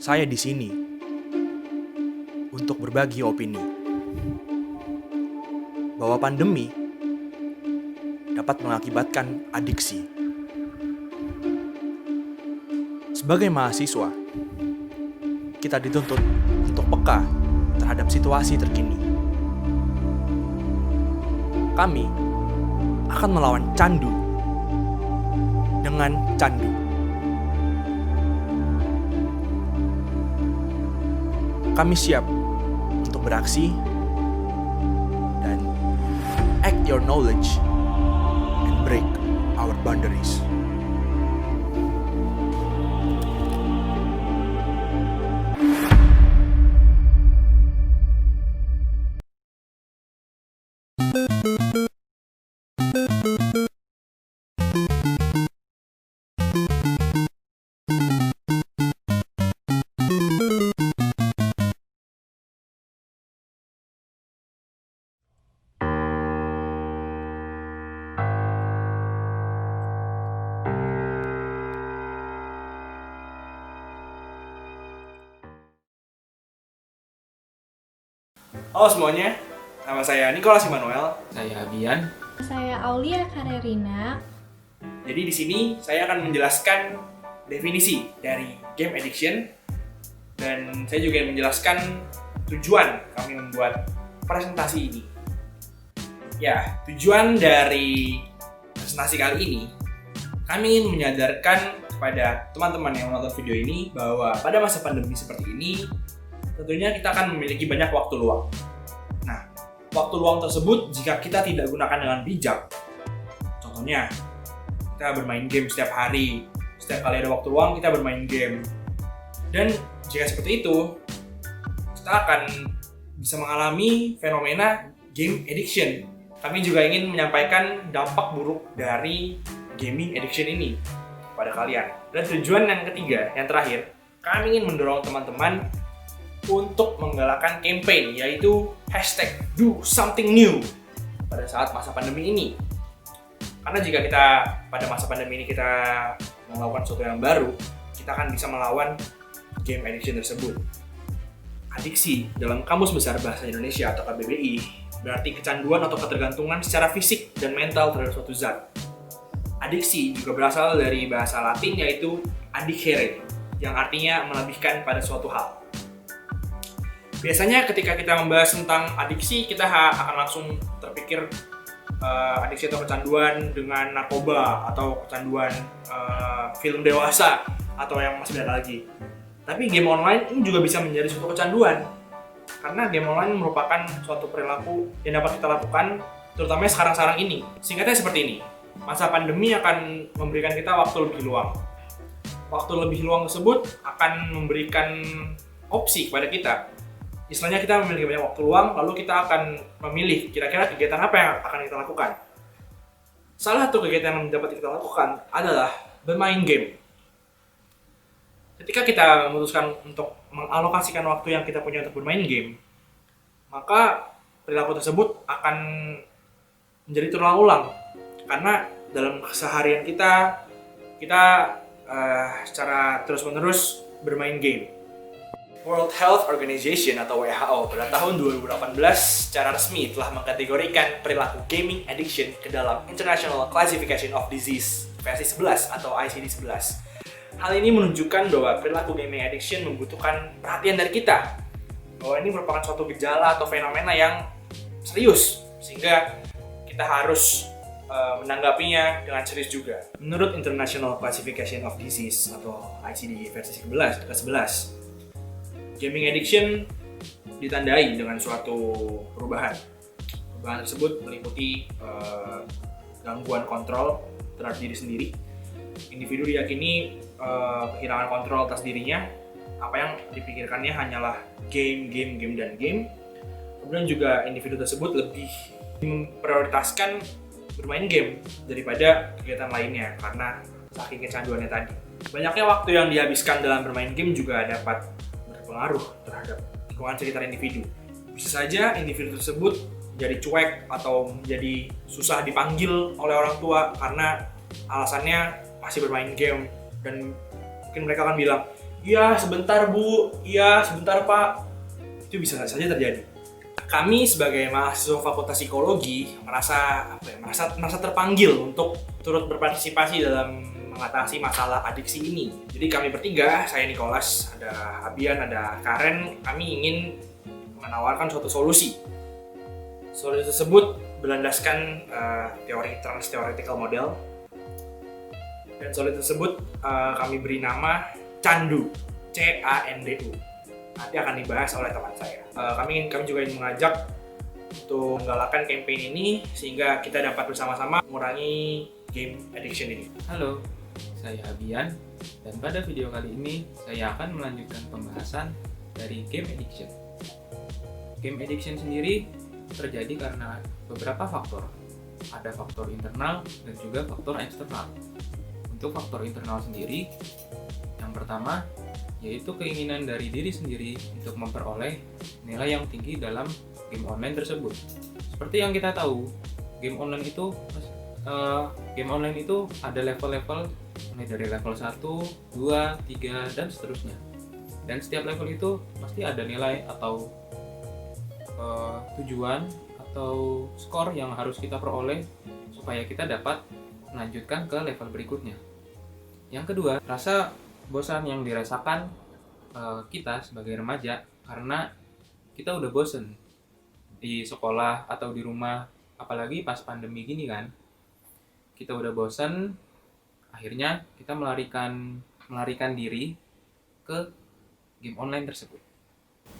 Saya di sini untuk berbagi opini bahwa pandemi dapat mengakibatkan adiksi. Sebagai mahasiswa, kita dituntut untuk peka terhadap situasi terkini. Kami akan melawan candu dengan candu. Kami siap untuk beraksi dan act your knowledge and break our boundaries. Halo semuanya, nama saya Nicholas Immanuel. Saya Bian. Saya Aulia Karerina. Jadi di sini saya akan menjelaskan definisi dari game addiction dan saya juga menjelaskan tujuan kami membuat presentasi ini. Ya, tujuan dari presentasi kali ini kami ingin menyadarkan kepada teman-teman yang menonton video ini bahwa pada masa pandemi seperti ini tentunya kita akan memiliki banyak waktu luang. Nah, waktu luang tersebut jika kita tidak gunakan dengan bijak, contohnya kita bermain game setiap hari, setiap kali ada waktu luang kita bermain game. Dan jika seperti itu, kita akan bisa mengalami fenomena game addiction. Kami juga ingin menyampaikan dampak buruk dari gaming addiction ini pada kalian. Dan tujuan yang ketiga, yang terakhir, kami ingin mendorong teman-teman untuk menggalakkan campaign, yaitu hashtag do something new pada saat masa pandemi ini. Karena jika kita pada masa pandemi ini kita melakukan sesuatu yang baru, kita akan bisa melawan game addiction tersebut. Adiksi dalam Kamus Besar Bahasa Indonesia atau KBBI berarti kecanduan atau ketergantungan secara fisik dan mental terhadap suatu zat. Adiksi juga berasal dari bahasa Latin yaitu addicere, yang artinya melebihkan pada suatu hal. Biasanya ketika kita membahas tentang adiksi, kita akan langsung terpikir adiksi atau kecanduan dengan narkoba atau kecanduan film dewasa atau yang masih beda lagi. Tapi game online ini juga bisa menjadi suatu kecanduan karena game online merupakan suatu perilaku yang dapat kita lakukan terutama sekarang ini. Singkatnya seperti ini, masa pandemi akan memberikan kita waktu lebih luang. Waktu lebih luang tersebut akan memberikan opsi kepada kita. Istilahnya kita memiliki banyak waktu luang, lalu kita akan memilih kira-kira kegiatan apa yang akan kita lakukan. Salah satu kegiatan yang dapat kita lakukan adalah bermain game. Ketika kita memutuskan untuk mengalokasikan waktu yang kita punya untuk bermain game, maka perilaku tersebut akan menjadi terulang-ulang. Karena dalam keseharian kita secara terus-menerus bermain game. World Health Organization atau WHO pada tahun 2018 secara resmi telah mengkategorikan perilaku gaming addiction ke dalam International Classification of Disease versi 11 atau ICD-11. Hal ini menunjukkan bahwa perilaku gaming addiction membutuhkan perhatian dari kita, bahwa ini merupakan suatu gejala atau fenomena yang serius sehingga kita harus menanggapinya dengan serius juga. Menurut International Classification of Disease atau ICD versi ke-11, gaming addiction ditandai dengan suatu perubahan. Perubahan tersebut meliputi gangguan kontrol terhadap diri sendiri. Individu diyakini kehilangan kontrol atas dirinya. Apa yang dipikirkannya hanyalah game. Kemudian juga individu tersebut lebih memprioritaskan bermain game daripada kegiatan lainnya karena saking kecanduannya tadi. Banyaknya waktu yang dihabiskan dalam bermain game juga dapat berpengaruh terhadap lingkungan sekitar individu. Bisa saja individu tersebut jadi cuek atau menjadi susah dipanggil oleh orang tua karena alasannya masih bermain game, dan mungkin mereka akan bilang, iya sebentar Bu, iya sebentar Pak. Itu bisa saja terjadi. Kami sebagai mahasiswa Fakultas Psikologi merasa terpanggil untuk turut berpartisipasi dalam mengatasi masalah adiksi ini. Jadi kami bertiga, saya Nicholas, ada Abian, ada Karen, kami ingin menawarkan suatu solusi. Solusi tersebut berlandaskan teori trans-theoretical model, dan solusi tersebut kami beri nama Candu, CANDU. Nanti akan dibahas oleh teman saya. Kami juga ingin mengajak untuk menggalakkan campaign ini sehingga kita dapat bersama-sama mengurangi game addiction ini. Halo, saya Abian, dan pada video kali ini saya akan melanjutkan pembahasan dari game addiction. Game addiction sendiri terjadi karena beberapa faktor. Ada faktor internal dan juga faktor eksternal. Untuk faktor internal sendiri, yang pertama yaitu keinginan dari diri sendiri untuk memperoleh nilai yang tinggi dalam game online tersebut. Seperti yang kita tahu, game online itu ada level-level, mulai dari level 1, 2, 3, dan seterusnya. Dan setiap level itu pasti ada nilai atau tujuan atau skor yang harus kita peroleh supaya kita dapat melanjutkan ke level berikutnya. Yang kedua, rasa bosan yang dirasakan kita sebagai remaja karena kita udah bosen di sekolah atau di rumah, apalagi pas pandemi gini kan. Kita udah bosen, akhirnya kita melarikan diri ke game online tersebut.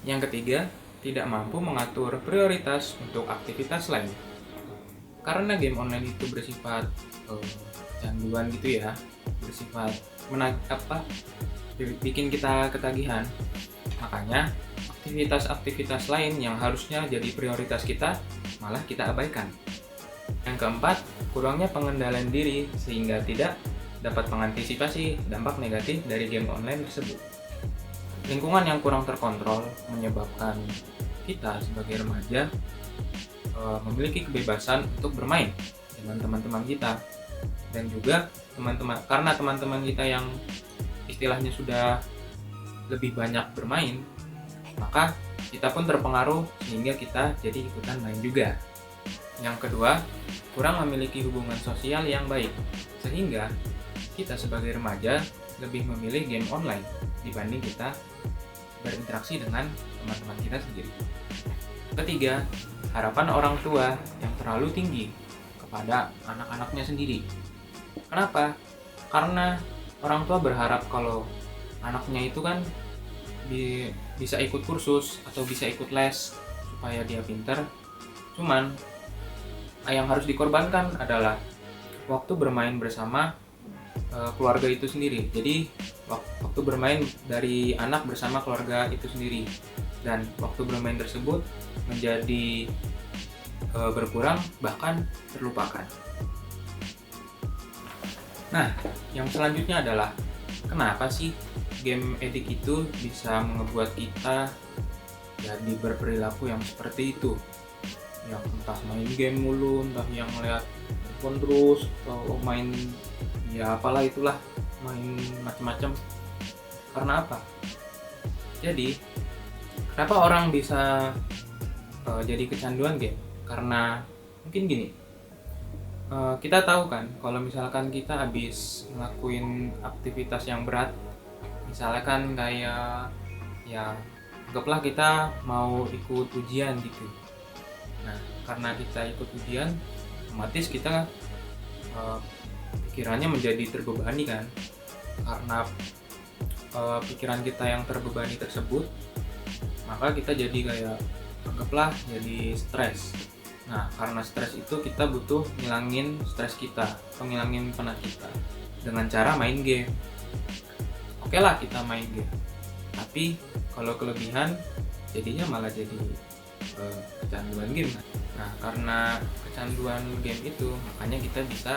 Yang ketiga, tidak mampu mengatur prioritas untuk aktivitas lain. Karena game online itu bersifat canduan gitu ya, bersifat bikin kita ketagihan. Makanya aktivitas-aktivitas lain yang harusnya jadi prioritas kita malah kita abaikan. Yang keempat, kurangnya pengendalian diri sehingga tidak dapat mengantisipasi dampak negatif dari game online tersebut. Lingkungan yang kurang terkontrol menyebabkan kita sebagai remaja memiliki kebebasan untuk bermain dengan teman-teman kita, dan juga karena teman-teman kita yang istilahnya sudah lebih banyak bermain, maka kita pun terpengaruh sehingga kita jadi ikutan main juga. Yang kedua, kurang memiliki hubungan sosial yang baik, sehingga kita sebagai remaja lebih memilih game online dibanding kita berinteraksi dengan teman-teman kita sendiri. Ketiga, harapan orang tua yang terlalu tinggi kepada anak-anaknya sendiri. Kenapa? Karena orang tua berharap kalau anaknya itu kan bisa ikut kursus atau bisa ikut les supaya dia pintar. Cuman yang harus dikorbankan adalah waktu bermain bersama keluarga itu sendiri. Jadi waktu bermain dari anak bersama keluarga itu sendiri, dan waktu bermain tersebut menjadi berkurang bahkan terlupakan. Nah, yang selanjutnya adalah kenapa sih game addict itu bisa membuat kita jadi berperilaku yang seperti itu? Yang entah main game mulu, entah yang ngeliat handphone terus, atau main ya apalah itulah, main macam-macam. Karena apa? Jadi, kenapa orang bisa jadi kecanduan game? Karena mungkin gini, kita tahu kan kalau misalkan kita habis ngelakuin aktivitas yang berat, misalkan kayak ya anggaplah kita mau ikut ujian gitu. Nah, karena kita ikut ujian, otomatis kita pikirannya menjadi terbebani kan. Karena pikiran kita yang terbebani tersebut, maka kita jadi kayak anggaplah jadi stres. Nah, karena stres itu kita butuh ngilangin stres kita, ngilangin penat kita dengan cara main game. Oke lah, kita main game. Tapi kalau kelebihan, jadinya malah jadi kecanduan game. Nah, karena kecanduan game itu, makanya kita bisa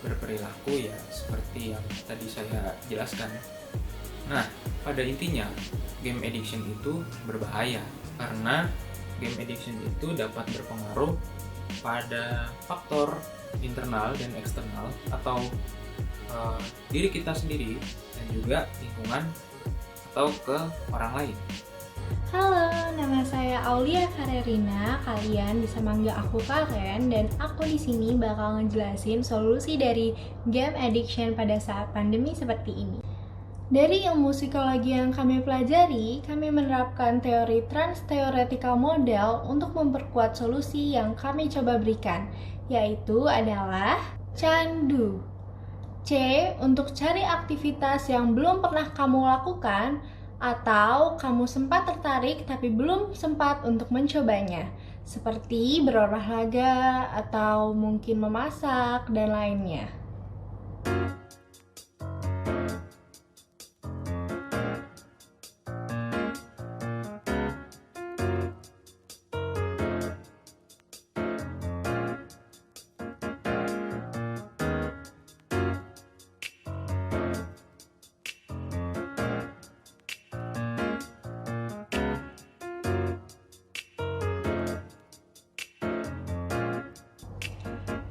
berperilaku ya seperti yang tadi saya jelaskan. Nah, pada intinya game addiction itu berbahaya karena game addiction itu dapat berpengaruh pada faktor internal dan eksternal atau diri kita sendiri dan juga lingkungan atau ke orang lain. Halo, nama saya Aulia Karerina. Kalian bisa manggil aku Karen dan aku di sini bakal ngejelasin solusi dari game addiction pada saat pandemi seperti ini. Dari ilmu psikologi yang kami pelajari, kami menerapkan teori trans-theoretical model untuk memperkuat solusi yang kami coba berikan, yaitu adalah candu. C untuk cari aktivitas yang belum pernah kamu lakukan atau kamu sempat tertarik tapi belum sempat untuk mencobanya, seperti berolahraga atau mungkin memasak dan lainnya.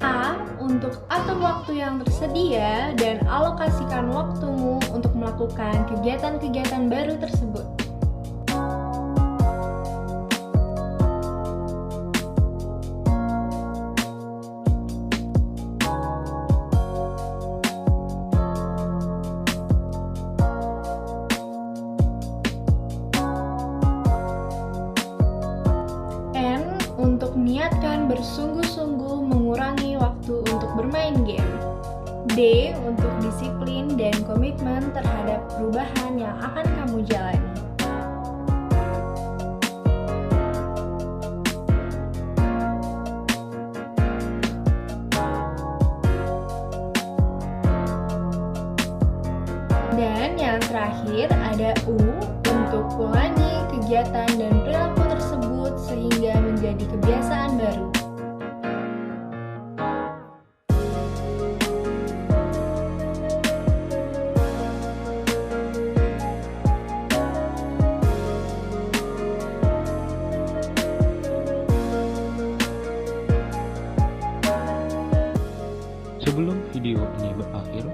A. Untuk atur waktu yang tersedia dan alokasikan waktumu untuk melakukan kegiatan-kegiatan baru tersebut. N. Untuk niatkan bersungguh-sungguh mengurangi waktu untuk bermain game. D. Untuk disiplin dan komitmen terhadap perubahan yang akan kamu jalani. Dan yang terakhir ada U untuk ulangi kegiatan dan perilaku tersebut sehingga menjadi kebiasaan baru. Sebelum video ini berakhir,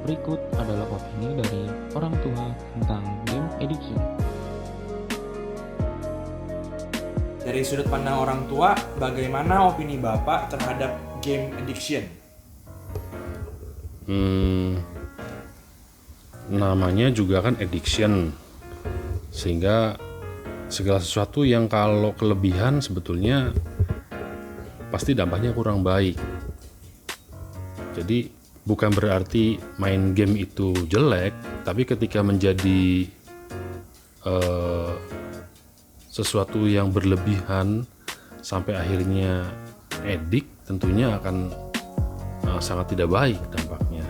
berikut adalah opini dari orang tua tentang game addiction. Dari sudut pandang orang tua, bagaimana opini Bapak terhadap game addiction? Namanya juga kan addiction, sehingga segala sesuatu yang kalau kelebihan sebetulnya pasti dampaknya kurang baik. Jadi bukan berarti main game itu jelek, tapi ketika menjadi sesuatu yang berlebihan sampai akhirnya edik, tentunya akan sangat tidak baik dampaknya.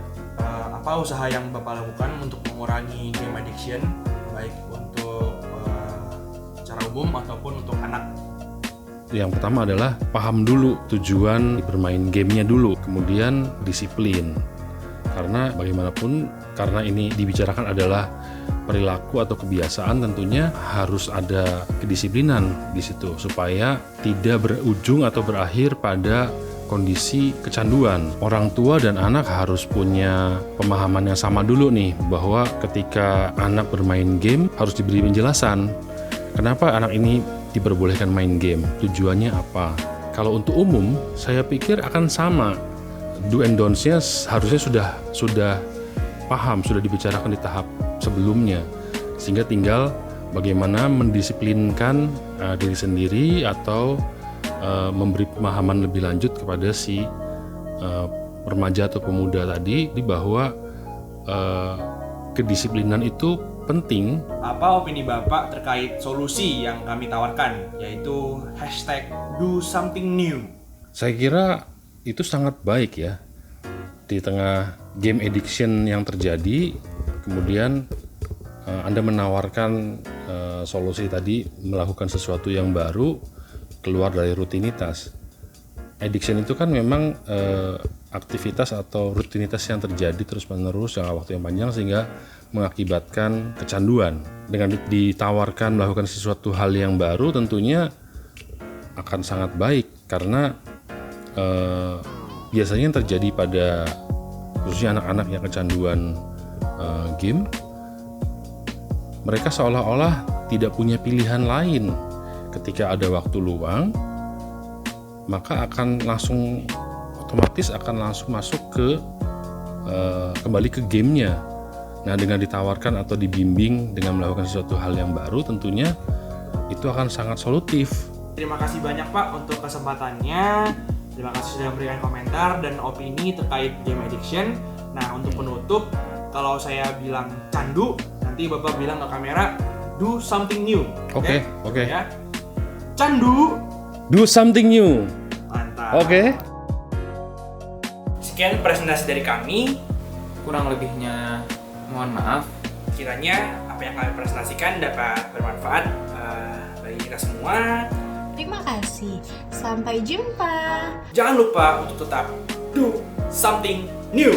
Apa usaha yang Bapak lakukan untuk mengurangi game addiction, baik untuk secara umum ataupun untuk anak? Yang pertama adalah paham dulu tujuan bermain gamenya dulu, kemudian disiplin. Karena bagaimanapun, karena ini dibicarakan adalah perilaku atau kebiasaan, tentunya harus ada kedisiplinan di situ supaya tidak berujung atau berakhir pada kondisi kecanduan. Orang tua dan anak harus punya pemahaman yang sama dulu nih, bahwa ketika anak bermain game harus diberi penjelasan. Kenapa anak ini diperbolehkan main game? Tujuannya apa? Kalau untuk umum, saya pikir akan sama. Do and don'ts-nya harusnya sudah paham, sudah dibicarakan di tahap sebelumnya. Sehingga tinggal bagaimana mendisiplinkan diri sendiri atau memberi pemahaman lebih lanjut kepada si remaja atau pemuda tadi, di bahwa kedisiplinan itu penting. Apa opini Bapak terkait solusi yang kami tawarkan, yaitu #DoSomethingNew? Saya kira itu sangat baik ya. Di tengah game addiction yang terjadi, kemudian Anda menawarkan solusi tadi, melakukan sesuatu yang baru, keluar dari rutinitas. Addiction itu kan memang aktivitas atau rutinitas yang terjadi terus-menerus jangka waktu yang panjang sehingga mengakibatkan kecanduan. Dengan ditawarkan melakukan sesuatu hal yang baru, tentunya akan sangat baik, karena biasanya yang terjadi pada khususnya anak-anak yang kecanduan game, mereka seolah-olah tidak punya pilihan lain. Ketika ada waktu luang, maka akan langsung otomatis akan langsung masuk ke kembali ke gamenya. Nah, dengan ditawarkan atau dibimbing dengan melakukan sesuatu hal yang baru, tentunya itu akan sangat solutif. Terima kasih banyak Pak untuk kesempatannya. Terima kasih sudah memberikan komentar dan opini terkait game addiction. Nah, untuk penutup, kalau saya bilang candu, nanti Bapak bilang ke kamera, do something new. Oke. Ya. Candu, Do something new. mantap. Oke. Sekian presentasi dari kami. Kurang lebihnya mohon maaf. Kiranya apa yang kami presentasikan dapat bermanfaat bagi kita semua. Terima kasih. Sampai jumpa. Jangan lupa untuk tetap do something new.